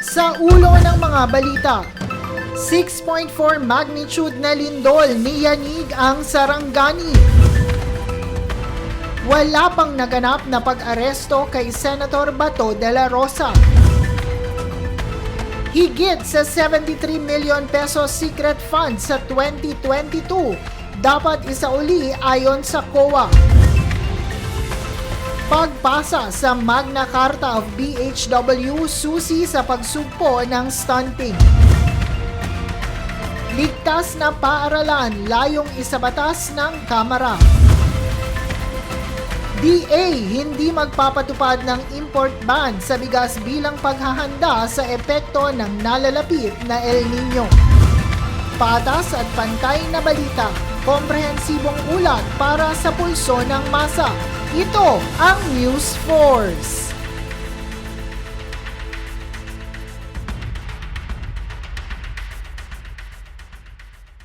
Sa ulo ng mga balita, 6.4 magnitude na lindol niyanig ang Sarangani. Wala pang naganap na pag-aresto kay Senator Bato de la Rosa. Higit sa 73 million pesos secret fund sa 2022 dapat isauli ayon sa COA. Pagpasa sa Magna Carta of BHW susi sa pagsugpo ng stunting. Ligtas na paaralan layong isabatas ng Kamara. DA hindi magpapatupad ng import ban sa bigas bilang paghahanda sa epekto ng nalalapit na El Nino. Patas at pantay na balita, komprehensibong ulat para sa pulso ng masa. Ito ang News Force.